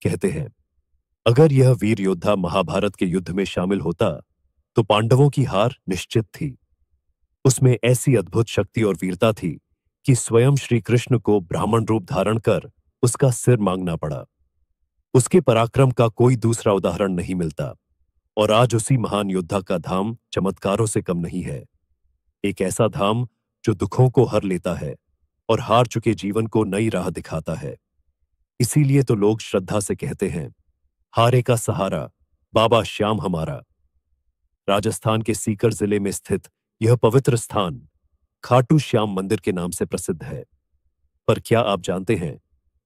कहते हैं, अगर यह वीर योद्धा महाभारत के युद्ध में शामिल होता तो पांडवों की हार निश्चित थी। उसमें ऐसी अद्भुत शक्ति और वीरता थी कि स्वयं श्री कृष्ण को ब्राह्मण रूप धारण कर उसका सिर मांगना पड़ा। उसके पराक्रम का कोई दूसरा उदाहरण नहीं मिलता और आज उसी महान योद्धा का धाम चमत्कारों से कम नहीं है। एक ऐसा धाम जो दुखों को हर लेता है और हार चुके जीवन को नई राह दिखाता है। इसीलिए तो लोग श्रद्धा से कहते हैं, हारे का सहारा बाबा श्याम हमारा। राजस्थान के सीकर जिले में स्थित यह पवित्र स्थान खाटू श्याम मंदिर के नाम से प्रसिद्ध है। पर क्या आप जानते हैं,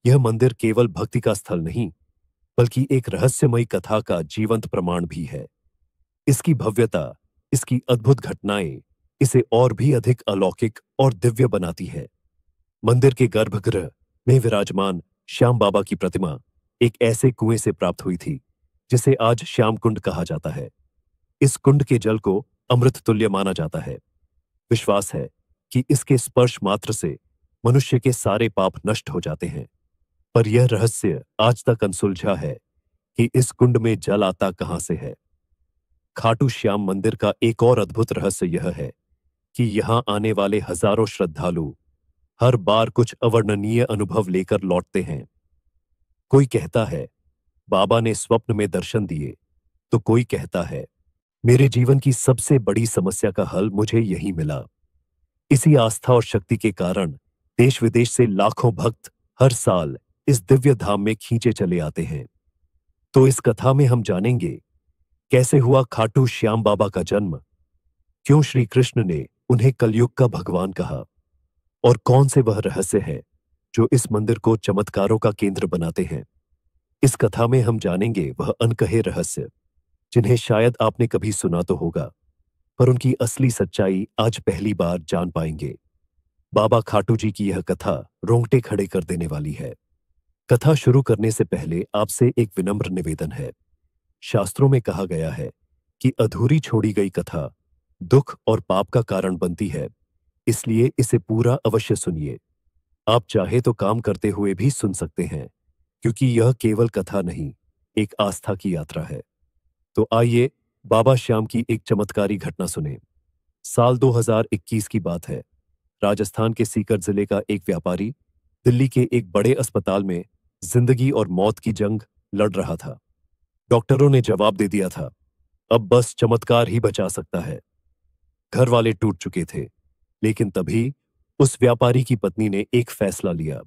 यह मंदिर केवल भक्ति का स्थल नहीं बल्कि एक रहस्यमयी कथा का जीवंत प्रमाण भी है। इसकी भव्यता, इसकी अद्भुत घटनाएं इसे और भी अधिक अलौकिक और दिव्य बनाती है। मंदिर के गर्भगृह में विराजमान श्याम बाबा की प्रतिमा एक ऐसे कुएं से प्राप्त हुई थी जिसे आज श्याम कुंड कहा जाता है। इस कुंड के जल को अमृत तुल्य माना जाता है। विश्वास है कि इसके स्पर्श मात्र से मनुष्य के सारे पाप नष्ट हो जाते हैं। पर यह रहस्य आज तक अनसुलझा है कि इस कुंड में जल आता कहां से है। खाटू श्याम मंदिर का एक और अद्भुत रहस्य यह है कि यहां आने वाले हजारों श्रद्धालु हर बार कुछ अवर्णनीय अनुभव लेकर लौटते हैं। कोई कहता है, बाबा ने स्वप्न में दर्शन दिए, तो कोई कहता है, मेरे जीवन की सबसे बड़ी समस्या का हल मुझे यहीं मिला। इसी आस्था और शक्ति के कारण देश विदेश से लाखों भक्त हर साल इस दिव्य धाम में खींचे चले आते हैं। तो इस कथा में हम जानेंगे कैसे हुआ खाटू श्याम बाबा का जन्म, क्यों श्री कृष्ण ने उन्हें कलयुग का भगवान कहा, और कौन से वह रहस्य है जो इस मंदिर को चमत्कारों का केंद्र बनाते हैं। इस कथा में हम जानेंगे वह अनकहे रहस्य जिन्हें शायद आपने कभी सुना तो होगा, पर उनकी असली सच्चाई आज पहली बार जान पाएंगे। बाबा खाटू जी की यह कथा रोंगटे खड़े कर देने वाली है। कथा शुरू करने से पहले आपसे एक विनम्र निवेदन है। शास्त्रों में कहा गया है कि अधूरी छोड़ी गई कथा दुख और पाप का कारण बनती है, इसलिए इसे पूरा अवश्य सुनिए। आप चाहे तो काम करते हुए भी सुन सकते हैं, क्योंकि यह केवल कथा नहीं, एक आस्था की यात्रा है। तो आइए बाबा श्याम की एक चमत्कारी घटना सुने। साल 2021 की बात है। राजस्थान के सीकर जिले का एक व्यापारी दिल्ली के एक बड़े अस्पताल में जिंदगी और मौत की जंग लड़ रहा था। डॉक्टरों ने जवाब दे दिया था, अब बस चमत्कार ही बचा सकता है। घर वाले टूट चुके थे, लेकिन तभी उस व्यापारी की पत्नी ने एक फैसला लिया।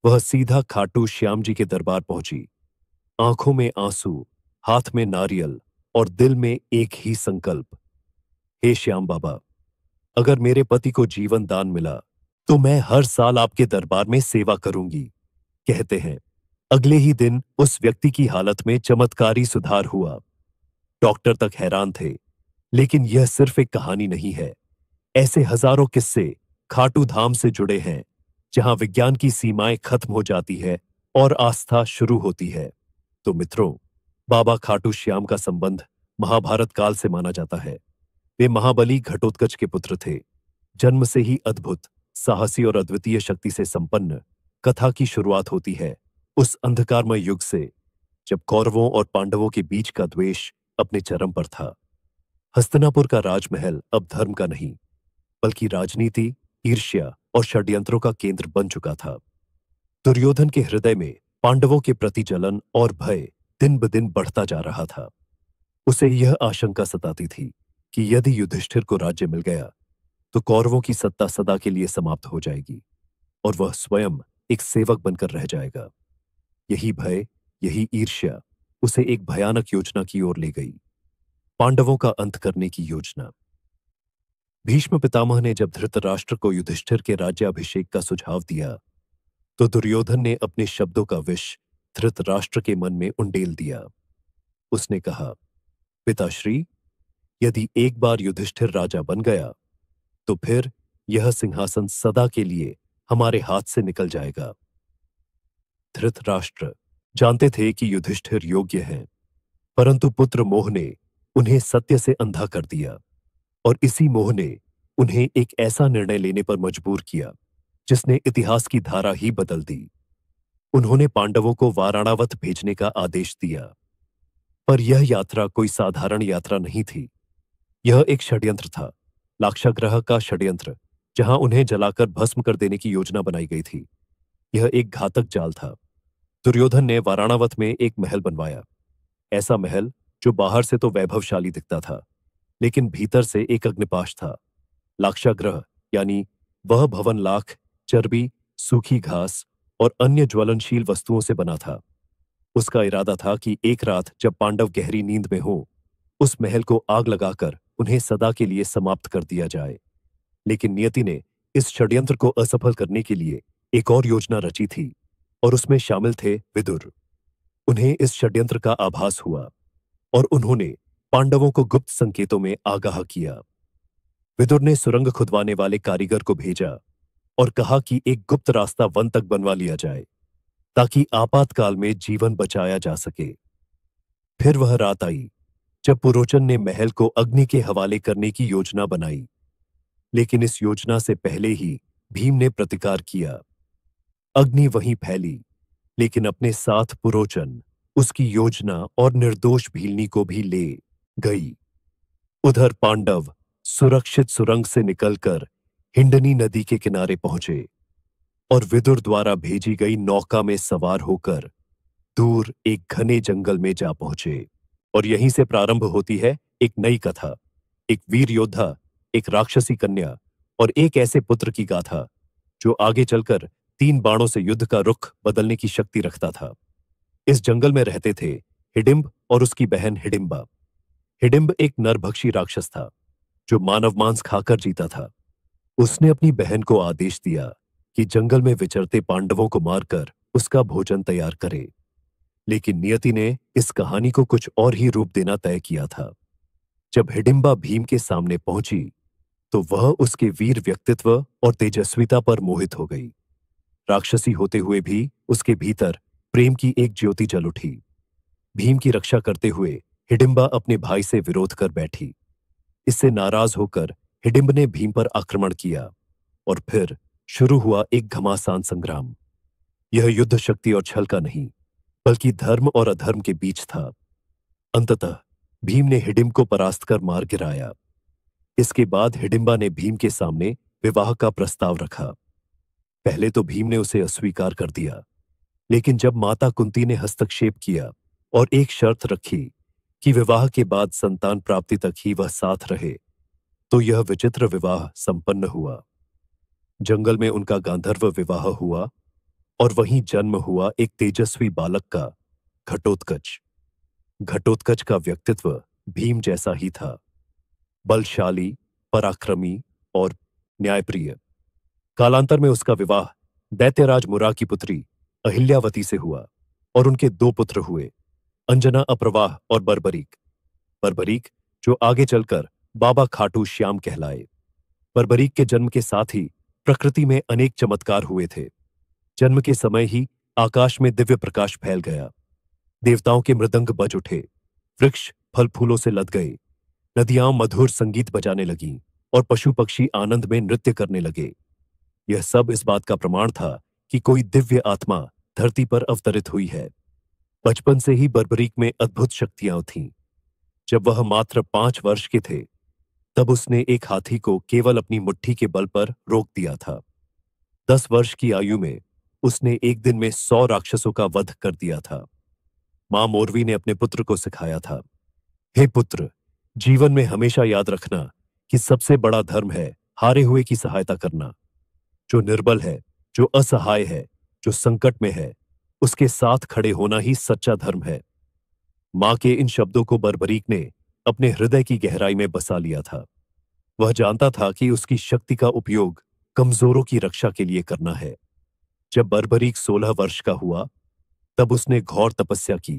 वह सीधा खाटू श्याम जी के दरबार पहुंची। आंखों में आंसू, हाथ में नारियल और दिल में एक ही संकल्प, हे श्याम बाबा, अगर मेरे पति को जीवन दान मिला तो मैं हर साल आपके दरबार में सेवा करूंगी। कहते हैं, अगले ही दिन उस व्यक्ति की हालत में चमत्कारी सुधार हुआ। डॉक्टर तक हैरान थे, लेकिन यह सिर्फ एक कहानी नहीं है। ऐसे हजारों किस्से खाटू धाम से जुड़े हैं, जहां विज्ञान की सीमाएं खत्म हो जाती है और आस्था शुरू होती है। तो मित्रों, बाबा खाटू श्याम का संबंध महाभारत काल से माना जाता है। वे महाबली घटोत्कच के पुत्र थे। जन्म से ही अद्भुत, साहसी और अद्वितीय शक्ति से संपन्न कथा की शुरुआत होती है उस अंधकारमय युग से, जब कौरवों और पांडवों के बीच का द्वेष अपने चरम पर था। हस्तिनापुर का राजमहल अब धर्म का नहीं, बल्कि राजनीति, ईर्ष्या और षड्यंत्रों का केंद्र बन चुका था। दुर्योधन के हृदय में पांडवों के प्रति जलन और भय दिन ब दिन बढ़ता जा रहा था। उसे यह आशंका सताती थी कि यदि युधिष्ठिर को राज्य मिल गया तो कौरवों की सत्ता सदा के लिए समाप्त हो जाएगी और वह स्वयं एक सेवक बनकर रह जाएगा। यही भय, यही ईर्ष्या उसे एक भयानक योजना की ओर ले गई, पांडवों का अंत करने की योजना। भीष्म पितामह ने जब धृतराष्ट्र को युधिष्ठिर के राज्याभिषेक का सुझाव दिया, तो दुर्योधन ने अपने शब्दों का विष धृतराष्ट्र के मन में उंडेल दिया। उसने कहा, पिताश्री, यदि एक बार युधिष्ठिर राजा बन गया तो फिर यह सिंहासन सदा के लिए हमारे हाथ से निकल जाएगा। धृतराष्ट्र जानते थे कि युधिष्ठिर योग्य हैं, परंतु पुत्र मोह ने उन्हें सत्य से अंधा कर दिया और इसी मोह ने उन्हें एक ऐसा निर्णय लेने पर मजबूर किया जिसने इतिहास की धारा ही बदल दी। उन्होंने पांडवों को वाराणावत भेजने का आदेश दिया। पर यह यात्रा कोई साधारण यात्रा नहीं थी। यह एक षड्यंत्र था, लाक्षागृह का षड्यंत्र, जहां उन्हें जलाकर भस्म कर देने की योजना बनाई गई थी। यह एक घातक जाल था। दुर्योधन ने वाराणावत में एक महल बनवाया। ऐसा महल जो बाहर से तो वैभवशाली दिखता था, लेकिन भीतर से एक अग्निपाश था। लाक्षागृह यानी वह भवन लाख, चर्बी, सूखी घास और अन्य ज्वलनशील वस्तुओं से बना था। उसका इरादा था कि एक रात जब पांडव गहरी नींद में हो, उस महल को आग लगाकर उन्हें सदा के लिए समाप्त कर दिया जाए। लेकिन नियति ने इस षड्यंत्र को असफल करने के लिए एक और योजना रची थी, और उसमें शामिल थे विदुर। उन्हें इस षड्यंत्र का आभास हुआ और उन्होंने पांडवों को गुप्त संकेतों में आगाह किया। विदुर ने सुरंग खुदवाने वाले कारीगर को भेजा और कहा कि एक गुप्त रास्ता वन तक बनवा लिया जाए, ताकि आपातकाल में जीवन बचाया जा सके। फिर वह रात आई जब पुरोचन ने महल को अग्नि के हवाले करने की योजना बनाई। लेकिन इस योजना से पहले ही भीम ने प्रतिकार किया। अग्नि वहीं फैली, लेकिन अपने साथ पुरोचन, उसकी योजना और निर्दोष भीलनी को भी ले गई। उधर पांडव सुरक्षित सुरंग से निकलकर हिंडनी नदी के किनारे पहुंचे और विदुर द्वारा भेजी गई नौका में सवार होकर दूर एक घने जंगल में जा पहुंचे। और यहीं से प्रारंभ होती है एक नई कथा, एक वीर योद्धा, एक राक्षसी कन्या और एक ऐसे पुत्र की गाथा जो आगे चलकर 3 बाणों से युद्ध का रुख बदलने की शक्ति रखता था। इस जंगल में रहते थे हिडिंब और उसकी बहन हिडिंबा। हिडिंब एक नरभक्षी राक्षस था जो मानव मांस खाकर जीता था। उसने अपनी बहन को आदेश दिया कि जंगल में विचरते पांडवों को मारकर उसका भोजन तैयार करे। लेकिन नियति ने इस कहानी को कुछ और ही रूप देना तय किया था। जब हिडिंबा भीम के सामने पहुंची तो वह उसके वीर व्यक्तित्व और तेजस्विता पर मोहित हो गई। राक्षसी होते हुए भी उसके भीतर प्रेम की एक ज्योति जल उठी। भीम की रक्षा करते हुए हिडिंबा अपने भाई से विरोध कर बैठी। इससे नाराज होकर हिडिंब ने भीम पर आक्रमण किया और फिर शुरू हुआ एक घमासान संग्राम। यह युद्ध शक्ति और छल का नहीं, बल्कि धर्म और अधर्म के बीच था। अंततः भीम ने हिडिंब को परास्त कर मार गिराया। इसके बाद हिडिंबा ने भीम के सामने विवाह का प्रस्ताव रखा। पहले तो भीम ने उसे अस्वीकार कर दिया, लेकिन जब माता कुंती ने हस्तक्षेप किया और एक शर्त रखी कि विवाह के बाद संतान प्राप्ति तक ही वह साथ रहे, तो यह विचित्र विवाह संपन्न हुआ। जंगल में उनका गांधर्व विवाह हुआ और वहीं जन्म हुआ एक तेजस्वी बालक का, घटोत्कच। घटोत्कच का व्यक्तित्व भीम जैसा ही था, बलशाली, पराक्रमी और न्यायप्रिय। कालांतर में उसका विवाह दैत्यराज मुरा की पुत्री अहिल्यावती से हुआ और उनके 2 पुत्र हुए, अंजना अप्रवाह और बर्बरीक। बर्बरीक जो आगे चलकर बाबा खाटू श्याम कहलाए। बर्बरीक के जन्म के साथ ही प्रकृति में अनेक चमत्कार हुए थे। जन्म के समय ही आकाश में दिव्य प्रकाश फैल गया। देवताओं के मृदंग बज उठे, वृक्ष फल फूलों से लद गए, नदियां मधुर संगीत बजाने लगीं और पशु पक्षी आनंद में नृत्य करने लगे। यह सब इस बात का प्रमाण था कि कोई दिव्य आत्मा धरती पर अवतरित हुई है। बचपन से ही बर्बरीक में अद्भुत शक्तियां थीं। जब वह मात्र 5 वर्ष के थे, तब उसने एक हाथी को केवल अपनी मुट्ठी के बल पर रोक दिया था। 10 वर्ष की आयु में उसने एक दिन में 100 राक्षसों का वध कर दिया था। मां मोरवी ने अपने पुत्र को सिखाया था, हे पुत्र, जीवन में हमेशा याद रखना कि सबसे बड़ा धर्म है हारे हुए की सहायता करना। जो निर्बल है, जो असहाय है, जो संकट में है, उसके साथ खड़े होना ही सच्चा धर्म है। मां के इन शब्दों को बर्बरीक ने अपने हृदय की गहराई में बसा लिया था। वह जानता था कि उसकी शक्ति का उपयोग कमजोरों की रक्षा के लिए करना है। जब बर्बरीक 16 वर्ष का हुआ, तब उसने घोर तपस्या की।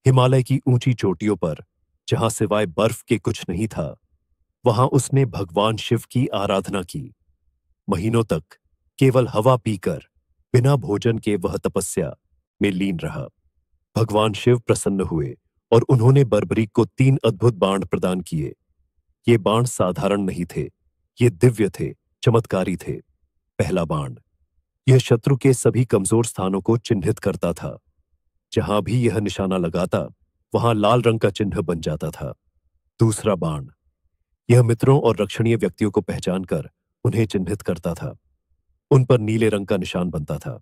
हिमालय की ऊंची चोटियों पर, जहां सिवाय बर्फ के कुछ नहीं था, वहां उसने भगवान शिव की आराधना की। महीनों तक केवल हवा पीकर, बिना भोजन के वह तपस्या में लीन रहा। भगवान शिव प्रसन्न हुए और उन्होंने बर्बरीक को 3 अद्भुत बाण प्रदान किए। ये बाण साधारण नहीं थे, ये दिव्य थे, चमत्कारी थे। पहला बाण, यह शत्रु के सभी कमजोर स्थानों को चिन्हित करता था। जहां भी यह निशाना लगाता, वहां लाल रंग का चिन्ह बन जाता था। दूसरा बाण, यह मित्रों और रक्षणीय व्यक्तियों को पहचानकर उन्हें चिन्हित करता था। उन पर नीले रंग का निशान बनता था।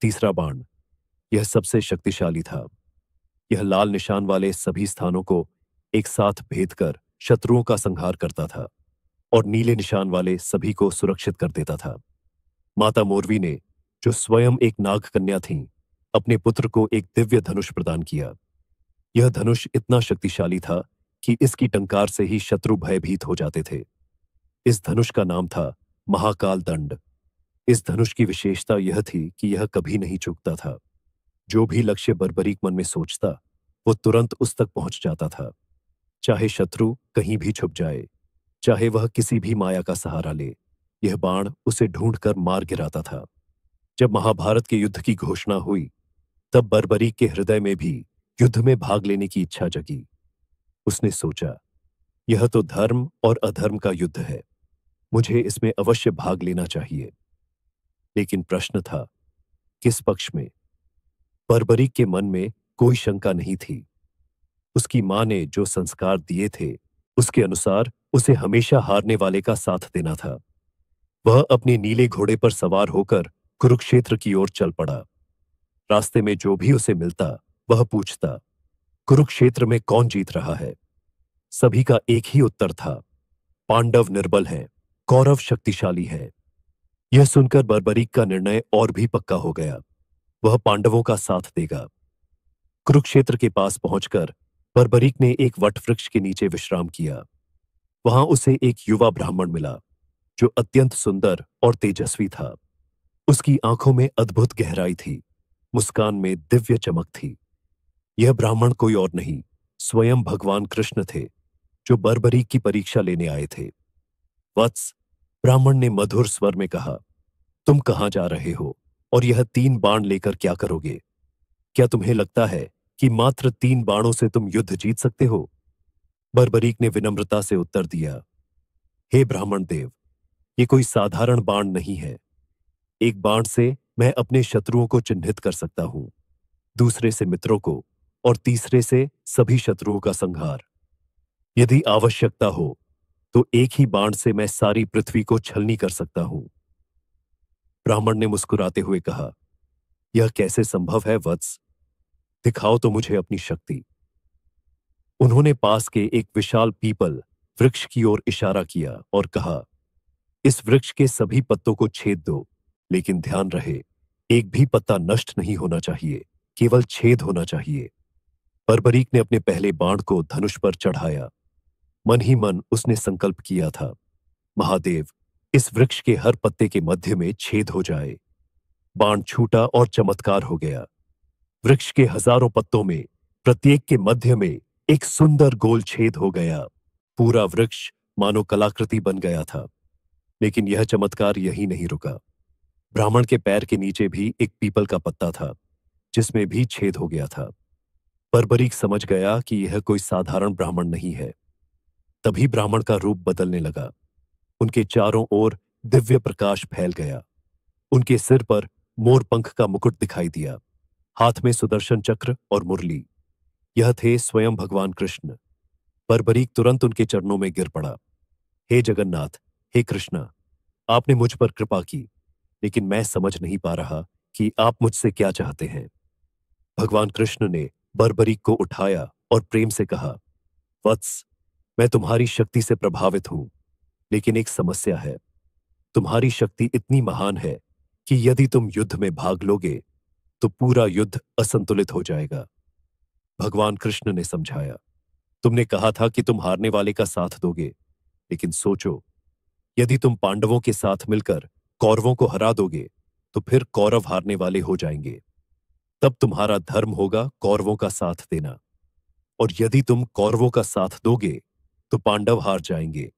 तीसरा बाण, यह सबसे शक्तिशाली था। यह लाल निशान वाले सभी स्थानों को एक साथ भेद कर शत्रुओं का संहार करता था और नीले निशान वाले सभी को सुरक्षित कर देता था। माता मोरवी ने, जो स्वयं एक नाग कन्या थीं, अपने पुत्र को एक दिव्य धनुष प्रदान किया। यह धनुष इतना शक्तिशाली था कि इसकी टंकार से ही शत्रु भयभीत हो जाते थे। इस धनुष का नाम था महाकाल दंड। इस धनुष की विशेषता यह थी कि यह कभी नहीं चूकता था। जो भी लक्ष्य बर्बरीक मन में सोचता, वो तुरंत उस तक पहुंच जाता था। चाहे शत्रु कहीं भी छुप जाए, चाहे वह किसी भी माया का सहारा ले, यह बाण उसे ढूंढकर मार गिराता था। जब महाभारत के युद्ध की घोषणा हुई, तब बर्बरीक के हृदय में भी युद्ध में भाग लेने की इच्छा जगी। उसने सोचा, यह तो धर्म और अधर्म का युद्ध है, मुझे इसमें अवश्य भाग लेना चाहिए। लेकिन प्रश्न था, किस पक्ष में? बर्बरीक के मन में कोई शंका नहीं थी। उसकी मां ने जो संस्कार दिए थे, उसके अनुसार उसे हमेशा हारने वाले का साथ देना था। वह अपने नीले घोड़े पर सवार होकर कुरुक्षेत्र की ओर चल पड़ा। रास्ते में जो भी उसे मिलता, वह पूछता, कुरुक्षेत्र में कौन जीत रहा है? सभी का एक ही उत्तर था, पांडव निर्बल हैं, कौरव शक्तिशाली हैं। यह सुनकर बर्बरीक का निर्णय और भी पक्का हो गया। वह पांडवों का साथ देगा। कुरुक्षेत्र के पास पहुंचकर बर्बरीक ने एक वटवृक्ष के नीचे विश्राम किया। वहां उसे एक युवा ब्राह्मण मिला, जो अत्यंत सुंदर और तेजस्वी था। उसकी आंखों में अद्भुत गहराई थी, मुस्कान में दिव्य चमक थी। यह ब्राह्मण कोई और नहीं, स्वयं भगवान कृष्ण थे, जो बर्बरीक की परीक्षा लेने आए थे। वत्स, ब्राह्मण ने मधुर स्वर में कहा, तुम कहां जा रहे हो और यह 3 बाण लेकर क्या करोगे? क्या तुम्हें लगता है कि मात्र 3 बाणों से तुम युद्ध जीत सकते हो? बर्बरीक ने विनम्रता से उत्तर दिया, हे ब्राह्मण देव, ये कोई साधारण बाण नहीं है। एक बाण से मैं अपने शत्रुओं को चिन्हित कर सकता हूं, दूसरे से मित्रों को और तीसरे से सभी शत्रुओं का संहार। यदि आवश्यकता हो तो एक ही बाण से मैं सारी पृथ्वी को छलनी कर सकता हूं। ब्राह्मण ने मुस्कुराते हुए कहा, यह कैसे संभव है वत्स? दिखाओ तो मुझे अपनी शक्ति। उन्होंने पास के एक विशाल पीपल वृक्ष की ओर इशारा किया और कहा, इस वृक्ष के सभी पत्तों को छेद दो, लेकिन ध्यान रहे, एक भी पत्ता नष्ट नहीं होना चाहिए, केवल छेद होना चाहिए। बर्बरीक ने अपने पहले बाण को धनुष पर चढ़ाया। मन ही मन उसने संकल्प किया था, महादेव, इस वृक्ष के हर पत्ते के मध्य में छेद हो जाए। बाण छूटा और चमत्कार हो गया। वृक्ष के हजारों पत्तों में प्रत्येक के मध्य में एक सुंदर गोल छेद हो गया। पूरा वृक्ष मानो कलाकृति बन गया था। लेकिन यह चमत्कार यहीं नहीं रुका। ब्राह्मण के पैर के नीचे भी एक पीपल का पत्ता था, जिसमें भी छेद हो गया था। बर्बरीक समझ गया कि यह कोई साधारण ब्राह्मण नहीं है। तभी ब्राह्मण का रूप बदलने लगा। उनके चारों ओर दिव्य प्रकाश फैल गया। उनके सिर पर मोर पंख का मुकुट दिखाई दिया, हाथ में सुदर्शन चक्र और मुरली। यह थे स्वयं भगवान कृष्ण। बर्बरीक तुरंत उनके चरणों में गिर पड़ा। हे जगन्नाथ, हे कृष्णा, आपने मुझ पर कृपा की, लेकिन मैं समझ नहीं पा रहा कि आप मुझसे क्या चाहते हैं। भगवान कृष्ण ने बर्बरीक को उठाया और प्रेम से कहा, वत्स, मैं तुम्हारी शक्ति से प्रभावित हूं, लेकिन एक समस्या है। तुम्हारी शक्ति इतनी महान है कि यदि तुम युद्ध में भाग लोगे तो पूरा युद्ध असंतुलित हो जाएगा। भगवान कृष्ण ने समझाया, तुमने कहा था कि तुम हारने वाले का साथ दोगे, लेकिन सोचो, यदि तुम पांडवों के साथ मिलकर कौरवों को हरा दोगे तो फिर कौरव हारने वाले हो जाएंगे। तब तुम्हारा धर्म होगा कौरवों का साथ देना, और यदि तुम कौरवों का साथ दोगे तो पांडव हार जाएंगे।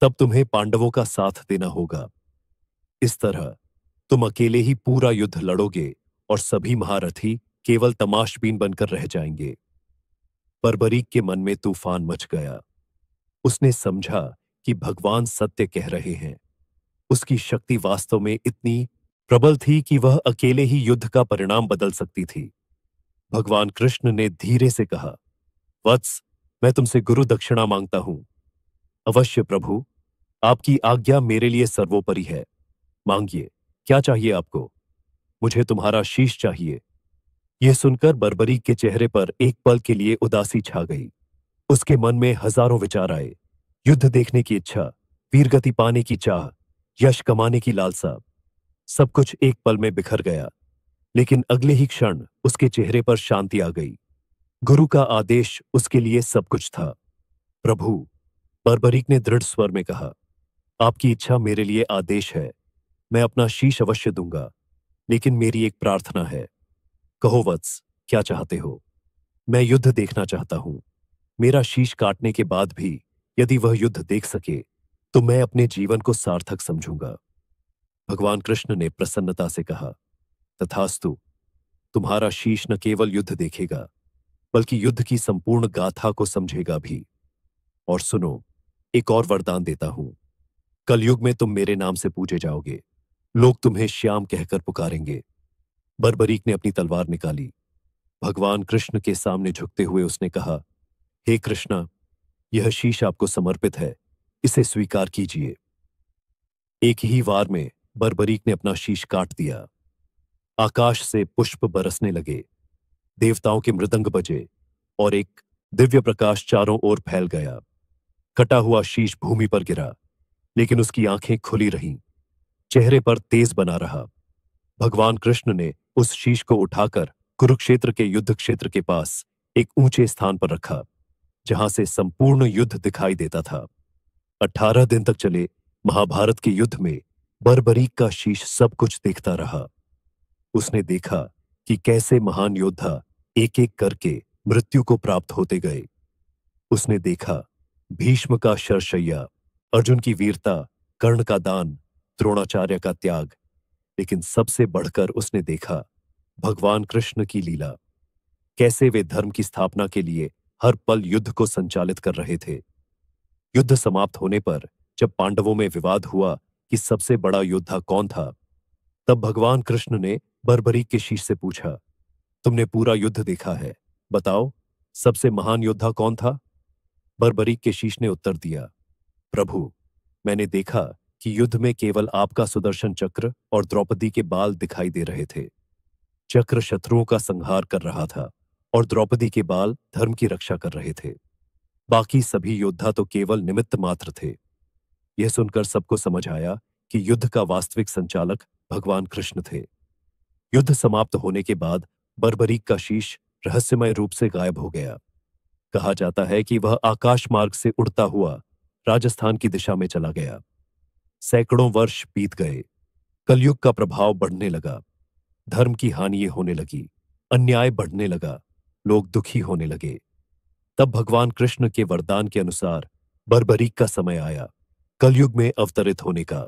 तब तुम्हें पांडवों का साथ देना होगा। इस तरह तुम अकेले ही पूरा युद्ध लड़ोगे और सभी महारथी केवल तमाशबीन बनकर रह जाएंगे। बर्बरीक के मन में तूफान मच गया। उसने समझा कि भगवान सत्य कह रहे हैं। उसकी शक्ति वास्तव में इतनी प्रबल थी कि वह अकेले ही युद्ध का परिणाम बदल सकती थी। भगवान कृष्ण ने धीरे से कहा, वत्स, मैं तुमसे गुरु दक्षिणा मांगता हूं। अवश्य प्रभु, आपकी आज्ञा मेरे लिए सर्वोपरि है। मांगिए, क्या चाहिए आपको? मुझे तुम्हारा शीश चाहिए। यह सुनकर बर्बरीक के चेहरे पर एक पल के लिए उदासी छा गई। उसके मन में हजारों विचार आए। युद्ध देखने की इच्छा, वीरगति पाने की चाह, यश कमाने की लालसा, सब कुछ एक पल में बिखर गया। लेकिन अगले ही क्षण उसके चेहरे पर शांति आ गई। गुरु का आदेश उसके लिए सब कुछ था। प्रभु, बर्बरीक ने दृढ़ स्वर में कहा, आपकी इच्छा मेरे लिए आदेश है। मैं अपना शीश अवश्य दूंगा, लेकिन मेरी एक प्रार्थना है। कहो वत्स, क्या चाहते हो? मैं युद्ध देखना चाहता हूं। मेरा शीश काटने के बाद भी यदि वह युद्ध देख सके तो मैं अपने जीवन को सार्थक समझूंगा। भगवान कृष्ण ने प्रसन्नता से कहा, तथास्तु। तुम्हारा शीश न केवल युद्ध देखेगा, बल्कि युद्ध की संपूर्ण गाथा को समझेगा भी। और सुनो, एक और वरदान देता हूं। कलयुग में तुम मेरे नाम से पूजे जाओगे। लोग तुम्हें श्याम कहकर पुकारेंगे। बर्बरीक ने अपनी तलवार निकाली। भगवान कृष्ण के सामने झुकते हुए उसने कहा, हे कृष्णा, यह शीश आपको समर्पित है। इसे स्वीकार कीजिए। एक ही वार में बर्बरीक ने अपना शीश काट दिया। आकाश से पुष्प बरसने लगे, देवताओं के मृदंग बजे और एक दिव्य प्रकाश चारों ओर फैल गया। कटा हुआ शीश भूमि पर गिरा, लेकिन उसकी आंखें खुली रहीं, चेहरे पर तेज बना रहा। भगवान कृष्ण ने उस शीश को उठाकर कुरुक्षेत्र के युद्ध क्षेत्र के पास एक ऊंचे स्थान पर रखा, जहां से संपूर्ण युद्ध दिखाई देता था। 18 दिन तक चले महाभारत के युद्ध में बर्बरीक का शीश सब कुछ देखता रहा। उसने देखा कि कैसे महान योद्धा एक एक करके मृत्यु को प्राप्त होते गए। उसने देखा भीष्म का शरशय्या, अर्जुन की वीरता, कर्ण का दान, द्रोणाचार्य का त्याग, लेकिन सबसे बढ़कर उसने देखा भगवान कृष्ण की लीला। कैसे वे धर्म की स्थापना के लिए हर पल युद्ध को संचालित कर रहे थे। युद्ध समाप्त होने पर जब पांडवों में विवाद हुआ कि सबसे बड़ा योद्धा कौन था, तब भगवान कृष्ण ने बर्बरीक के शीश से पूछा, तुमने पूरा युद्ध देखा है, बताओ सबसे महान योद्धा कौन था? बर्बरीक के शीश ने उत्तर दिया, प्रभु, मैंने देखा कि युद्ध में केवल आपका सुदर्शन चक्र और द्रौपदी के बाल दिखाई दे रहे थे। चक्र शत्रुओं का संहार कर रहा था और द्रौपदी के बाल धर्म की रक्षा कर रहे थे। बाकी सभी योद्धा तो केवल निमित्त मात्र थे। यह सुनकर सबको समझ आया कि युद्ध का वास्तविक संचालक भगवान कृष्ण थे। युद्ध समाप्त होने के बाद बर्बरीक का शीश रहस्यमय रूप से गायब हो गया। कहा जाता है कि वह आकाश मार्ग से उड़ता हुआ राजस्थान की दिशा में चला गया। सैकड़ों वर्ष बीत गए। कलयुग का प्रभाव बढ़ने लगा। धर्म की हानि होने लगी, अन्याय बढ़ने लगा, लोग दुखी होने लगे। तब भगवान कृष्ण के वरदान के अनुसार बर्बरीक का समय आया कलयुग में अवतरित होने का।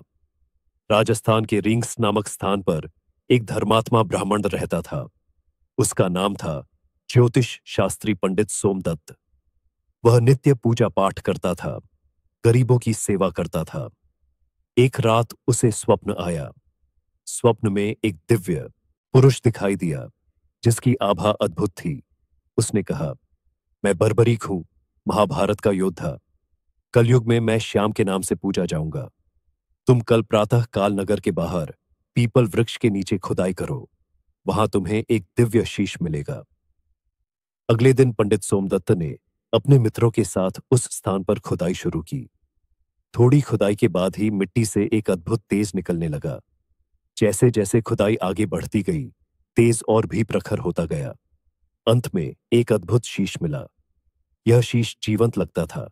राजस्थान के रिंग्स नामक स्थान पर एक धर्मात्मा ब्राह्मण रहता था। उसका नाम था ज्योतिष शास्त्री पंडित सोमदत्त। वह नित्य पूजा पाठ करता था, गरीबों की सेवा करता था। एक रात उसे स्वप्न आया। स्वप्न में एक दिव्य पुरुष दिखाई दिया, जिसकी आभा अद्भुत थी। उसने कहा, मैं बर्बरीक हूं, महाभारत का योद्धा। कलयुग में मैं श्याम के नाम से पूजा जाऊंगा। तुम कल प्रातः काल नगर के बाहर पीपल वृक्ष के नीचे खुदाई करो, वहां तुम्हें एक दिव्य शीश मिलेगा। अगले दिन पंडित सोमदत्त ने अपने मित्रों के साथ उस स्थान पर खुदाई शुरू की। थोड़ी खुदाई के बाद ही मिट्टी से एक अद्भुत तेज निकलने लगा। जैसे जैसे खुदाई आगे बढ़ती गई, तेज और भी प्रखर होता गया। अंत में एक अद्भुत शीश मिला। यह शीश जीवंत लगता था।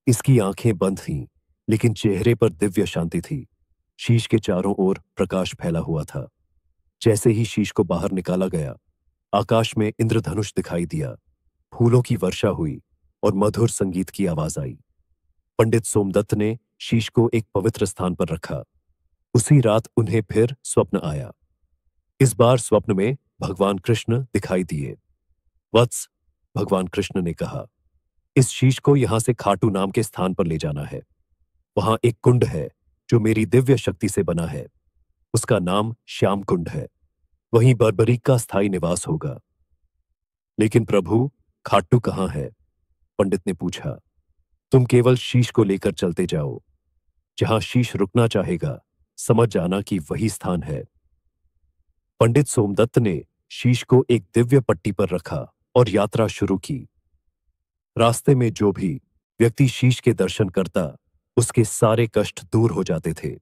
इसकी आंखें बंद थीं, लेकिन चेहरे पर दिव्य शांति थी। शीश के चारों ओर प्रकाश फैला हुआ था। जैसे ही शीश को बाहर निकाला गया, आकाश में इंद्रधनुष दिखाई दिया, फूलों की वर्षा हुई और मधुर संगीत की आवाज आई। पंडित सोमदत्त ने शीश को एक पवित्र स्थान पर रखा। उसी रात उन्हें फिर स्वप्न आया। इस बार स्वप्न में भगवान कृष्ण दिखाई दिए। वत्स, भगवान कृष्ण ने कहा, इस शीश को यहां से खाटू नाम के स्थान पर ले जाना है। वहां एक कुंड है जो मेरी दिव्य शक्ति से बना है। उसका नाम श्याम कुंड है। वहीं बर्बरीक का स्थायी निवास होगा। लेकिन प्रभु, खाटू कहाँ है? पंडित ने पूछा। तुम केवल शीश को लेकर चलते जाओ। जहां शीश रुकना चाहेगा, समझ जाना कि वही स्थान है। पंडित सोमदत्त ने शीश को एक दिव्य पट्टी पर रखा और यात्रा शुरू की। रास्ते में जो भी व्यक्ति शीश के दर्शन करता, उसके सारे कष्ट दूर हो जाते थे।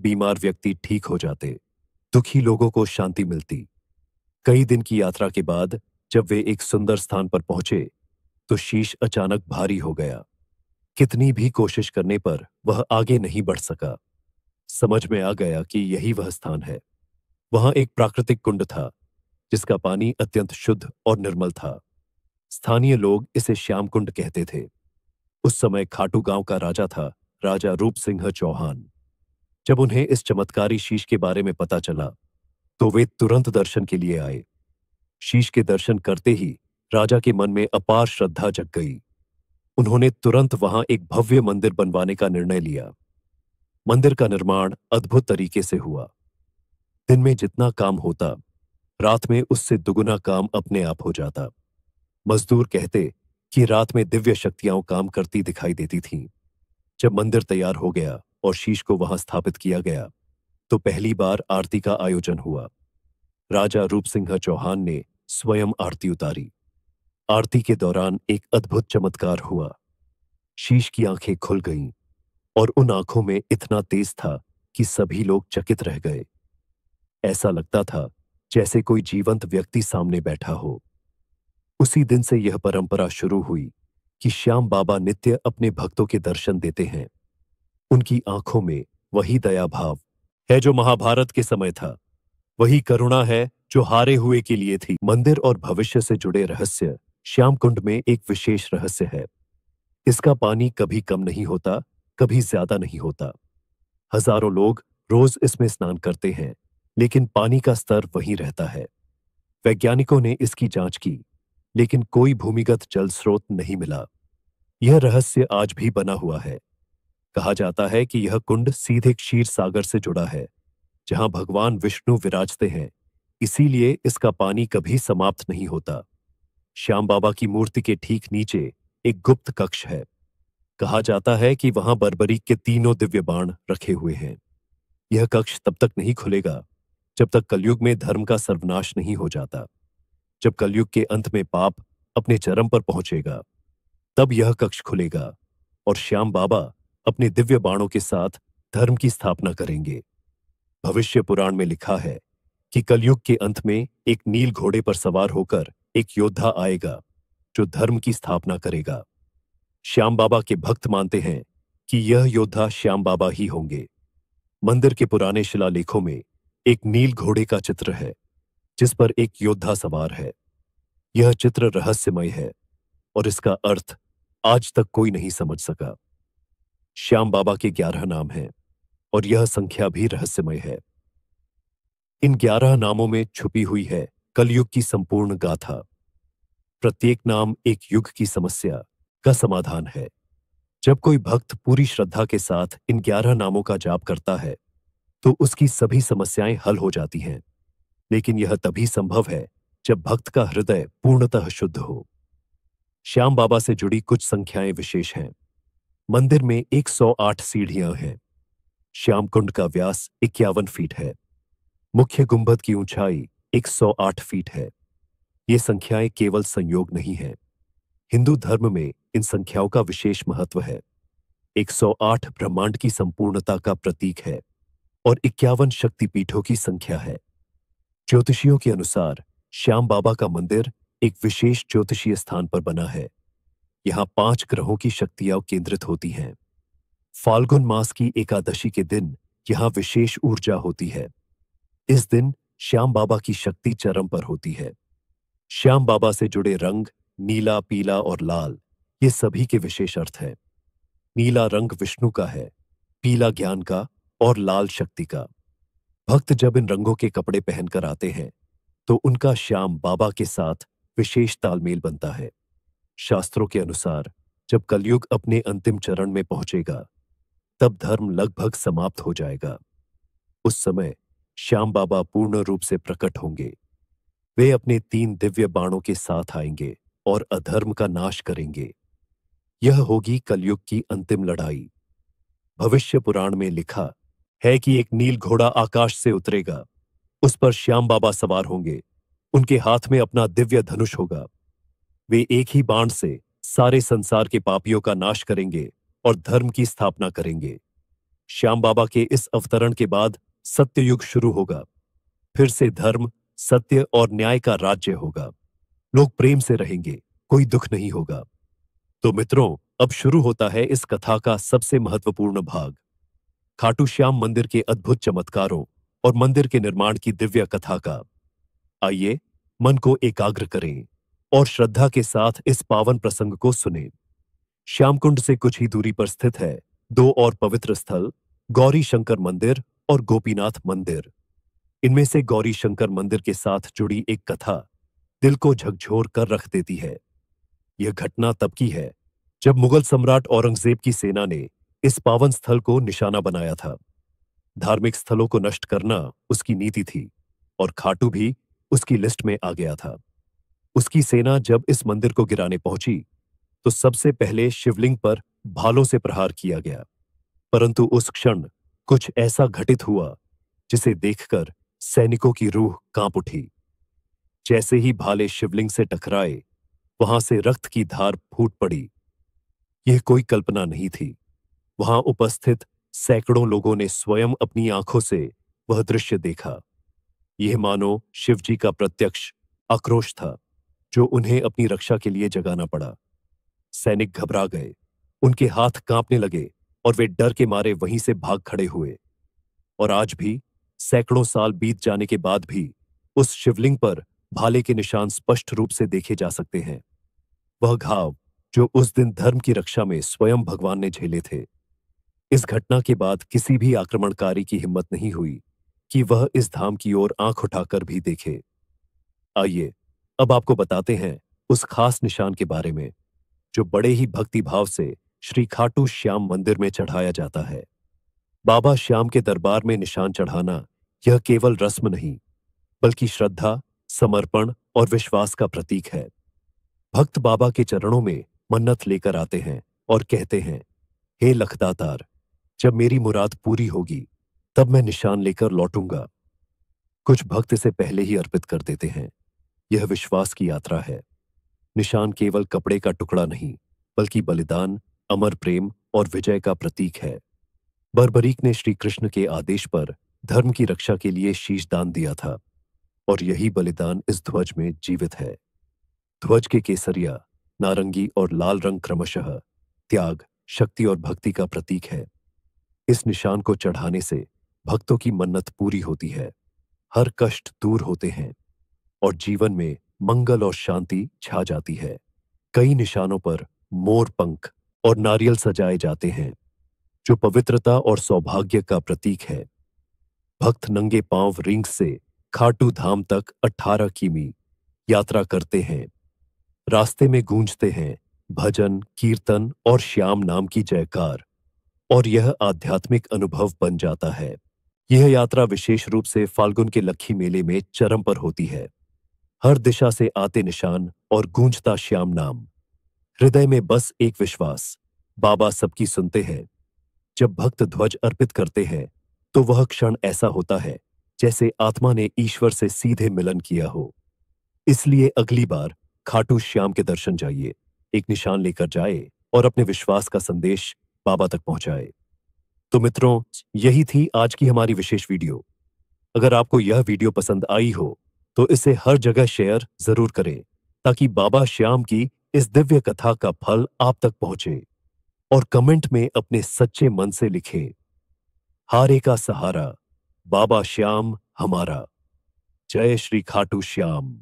बीमार व्यक्ति ठीक हो जाते, दुखी लोगों को शांति मिलती। कई दिन की यात्रा के बाद जब वे एक सुंदर स्थान पर पहुंचे, तो शीश अचानक भारी हो गया। कितनी भी कोशिश करने पर वह आगे नहीं बढ़ सका। समझ में आ गया कि यही वह स्थान है। वहां एक प्राकृतिक कुंड था, जिसका पानी अत्यंत शुद्ध और निर्मल था। स्थानीय लोग इसे श्याम कुंड कहते थे। उस समय खाटू गांव का राजा था, राजा रूप सिंह चौहान। जब उन्हें इस चमत्कारी शीश के बारे में पता चला, तो वे तुरंत दर्शन के लिए आए। शीश के दर्शन करते ही राजा के मन में अपार श्रद्धा जग गई। उन्होंने तुरंत वहां एक भव्य मंदिर बनवाने का निर्णय लिया। मंदिर का निर्माण अद्भुत तरीके से हुआ। दिन में जितना काम होता, रात में उससे दुगुना काम अपने आप हो जाता। मजदूर कहते कि रात में दिव्य शक्तियां काम करती दिखाई देती थीं। जब मंदिर तैयार हो गया और शीश को वहां स्थापित किया गया, तो पहली बार आरती का आयोजन हुआ। राजा रूप सिंह चौहान ने स्वयं आरती उतारी। आरती के दौरान एक अद्भुत चमत्कार हुआ। शीश की आंखें खुल गईं और उन आंखों में इतना तेज था कि सभी लोग चकित रह गए। ऐसा लगता था जैसे कोई जीवंत व्यक्ति सामने बैठा हो। उसी दिन से यह परंपरा शुरू हुई कि श्याम बाबा नित्य अपने भक्तों के दर्शन देते हैं। उनकी आंखों में वही दया भाव है जो महाभारत के समय था। वही करुणा है जो हारे हुए के लिए थी। मंदिर और भविष्य से जुड़े रहस्य। श्याम कुंड में एक विशेष रहस्य है। इसका पानी कभी कम नहीं होता, कभी ज्यादा नहीं होता। हजारों लोग रोज इसमें स्नान करते हैं, लेकिन पानी का स्तर वहीं रहता है। वैज्ञानिकों ने इसकी जांच की, लेकिन कोई भूमिगत जल स्रोत नहीं मिला। यह रहस्य आज भी बना हुआ है। कहा जाता है कि यह कुंड सीधे क्षीर सागर से जुड़ा है, जहां भगवान विष्णु विराजते हैं। इसीलिए इसका पानी कभी समाप्त नहीं होता। श्याम बाबा की मूर्ति के ठीक नीचे एक गुप्त कक्ष है। कहा जाता है कि वहां बर्बरीक के तीनों दिव्य बाण रखे हुए हैं। यह कक्ष तब तक नहीं खुलेगा जब तक कलयुग में धर्म का सर्वनाश नहीं हो जाता। जब कलयुग के अंत में पाप अपने चरम पर पहुंचेगा, तब यह कक्ष खुलेगा और श्याम बाबा अपने दिव्य बाणों के साथ धर्म की स्थापना करेंगे। भविष्य पुराण में लिखा है कि कलयुग के अंत में एक नील घोड़े पर सवार होकर एक योद्धा आएगा जो धर्म की स्थापना करेगा। श्याम बाबा के भक्त मानते हैं कि यह योद्धा श्याम बाबा ही होंगे। मंदिर के पुराने शिलालेखों में एक नील घोड़े का चित्र है, जिस पर एक योद्धा सवार है। यह चित्र रहस्यमय है और इसका अर्थ आज तक कोई नहीं समझ सका। श्याम बाबा के 11 नाम हैं और यह संख्या भी रहस्यमय है। इन 11 नामों में छुपी हुई है कलयुग की संपूर्ण गाथा। प्रत्येक नाम एक युग की समस्या का समाधान है। जब कोई भक्त पूरी श्रद्धा के साथ इन 11 नामों का जाप करता है, तो उसकी सभी समस्याएं हल हो जाती हैं। लेकिन यह तभी संभव है जब भक्त का हृदय पूर्णतः शुद्ध हो। श्याम बाबा से जुड़ी कुछ संख्याएं विशेष हैं। मंदिर में 108 सीढ़ियां हैं। श्याम कुंड का व्यास 51 फीट है। मुख्य गुंबद की ऊंचाई 108 फीट है। ये संख्याएं केवल संयोग नहीं है। हिंदू धर्म में इन संख्याओं का विशेष महत्व है। 108 ब्रह्मांड की संपूर्णता का प्रतीक है और 51 शक्तिपीठों की संख्या है। ज्योतिषियों के अनुसार श्याम बाबा का मंदिर एक विशेष ज्योतिषीय स्थान पर बना है। यहाँ 5 ग्रहों की शक्तियां केंद्रित होती हैं। फाल्गुन मास की एकादशी के दिन यहाँ विशेष ऊर्जा होती है। इस दिन श्याम बाबा की शक्ति चरम पर होती है। श्याम बाबा से जुड़े रंग नीला, पीला और लाल, ये सभी के विशेष अर्थ हैं। नीला रंग विष्णु का है, पीला ज्ञान का और लाल शक्ति का। भक्त जब इन रंगों के कपड़े पहनकर आते हैं, तो उनका श्याम बाबा के साथ विशेष तालमेल बनता है। शास्त्रों के अनुसार जब कलयुग अपने अंतिम चरण में पहुंचेगा, तब धर्म लगभग समाप्त हो जाएगा। उस समय श्याम बाबा पूर्ण रूप से प्रकट होंगे। वे अपने 3 दिव्य बाणों के साथ आएंगे और अधर्म का नाश करेंगे। यह होगी कलयुग की अंतिम लड़ाई। भविष्य पुराण में लिखा है कि एक नील घोड़ा आकाश से उतरेगा। उस पर श्याम बाबा सवार होंगे। उनके हाथ में अपना दिव्य धनुष होगा। वे एक ही बाण से सारे संसार के पापियों का नाश करेंगे और धर्म की स्थापना करेंगे। श्याम बाबा के इस अवतरण के बाद सत्ययुग शुरू होगा। फिर से धर्म, सत्य और न्याय का राज्य होगा। लोग प्रेम से रहेंगे, कोई दुख नहीं होगा। तो मित्रों, अब शुरू होता है इस कथा का सबसे महत्वपूर्ण भाग, खाटू श्याम मंदिर के अद्भुत चमत्कारों और मंदिर के निर्माण की दिव्य कथा का। आइए, मन को एकाग्र करें और श्रद्धा के साथ इस पावन प्रसंग को सुनें। श्यामकुंड से कुछ ही दूरी पर स्थित है 2 और पवित्र स्थल, गौरी शंकर मंदिर और गोपीनाथ मंदिर। इनमें से गौरी शंकर मंदिर के साथ जुड़ी एक कथा दिल को झकझोर कर रख देती है। यह घटना तब की है जब मुगल सम्राट औरंगजेब की सेना ने इस पावन स्थल को निशाना बनाया था। धार्मिक स्थलों को नष्ट करना उसकी नीति थी और खाटू भी उसकी लिस्ट में आ गया था। उसकी सेना जब इस मंदिर को गिराने पहुंची तो सबसे पहले शिवलिंग पर भालों से प्रहार किया गया। परंतु उस क्षण कुछ ऐसा घटित हुआ जिसे देखकर सैनिकों की रूह कांप उठी। जैसे ही भाले शिवलिंग से टकराए, वहां से रक्त की धार फूट पड़ी। यह कोई कल्पना नहीं थी। वहां उपस्थित सैकड़ों लोगों ने स्वयं अपनी आंखों से वह दृश्य देखा। यह मानो शिवजी का प्रत्यक्ष आक्रोश था जो उन्हें अपनी रक्षा के लिए जगाना पड़ा। सैनिक घबरा गए, उनके हाथ कांपने लगे और वे डर के मारे वहीं से भाग खड़े हुए। और आज भी, सैकड़ों साल बीत जाने के बाद भी, उस शिवलिंग पर भाले के निशान स्पष्ट रूप से देखे जा सकते हैं। वह घाव जो उस दिन धर्म की रक्षा में स्वयं भगवान ने झेले थे। इस घटना के बाद किसी भी आक्रमणकारी की हिम्मत नहीं हुई कि वह इस धाम की ओर आंख उठाकर भी देखे। आइए, अब आपको बताते हैं उस खास निशान के बारे में जो बड़े ही भक्तिभाव से श्री खाटू श्याम मंदिर में चढ़ाया जाता है। बाबा श्याम के दरबार में निशान चढ़ाना यह केवल रस्म नहीं, बल्कि श्रद्धा, समर्पण और विश्वास का प्रतीक है। भक्त बाबा के चरणों में मन्नत लेकर आते हैं और कहते हैं, हे लखदातार, जब मेरी मुराद पूरी होगी तब मैं निशान लेकर लौटूंगा। कुछ भक्त इसे पहले ही अर्पित कर देते हैं। यह विश्वास की यात्रा है। निशान केवल कपड़े का टुकड़ा नहीं, बल्कि बलिदान, अमर प्रेम और विजय का प्रतीक है। बर्बरीक ने श्री कृष्ण के आदेश पर धर्म की रक्षा के लिए शीश दान दिया था और यही बलिदान इस ध्वज में जीवित है। ध्वज के केसरिया, नारंगी और लाल रंग क्रमशः त्याग, शक्ति और भक्ति का प्रतीक है। इस निशान को चढ़ाने से भक्तों की मन्नत पूरी होती है, हर कष्ट दूर होते हैं और जीवन में मंगल और शांति छा जाती है। कई निशानों पर मोर पंख और नारियल सजाए जाते हैं जो पवित्रता और सौभाग्य का प्रतीक है। भक्त नंगे पांव रिंग से खाटू धाम तक 18 किमी यात्रा करते हैं। रास्ते में गूंजते हैं भजन, कीर्तन और श्याम नाम की जयकार और यह आध्यात्मिक अनुभव बन जाता है। यह यात्रा विशेष रूप से फाल्गुन के लक्खी मेले में चरम पर होती है। हर दिशा से आते निशान और गूंजता श्याम नाम। हृदय में बस एक विश्वास, बाबा सबकी सुनते हैं। जब भक्त ध्वज अर्पित करते हैं तो वह क्षण ऐसा होता है जैसे आत्मा ने ईश्वर से सीधे मिलन किया हो। इसलिए अगली बार खाटू श्याम के दर्शन जाइए, एक निशान लेकर जाए और अपने विश्वास का संदेश बाबा तक पहुंचाए। तो मित्रों, यही थी आज की हमारी विशेष वीडियो। अगर आपको यह वीडियो पसंद आई हो तो इसे हर जगह शेयर जरूर करें ताकि बाबा श्याम की इस दिव्य कथा का फल आप तक पहुंचे। और कमेंट में अपने सच्चे मन से लिखें, हारे का सहारा, बाबा श्याम हमारा। जय श्री खाटू श्याम।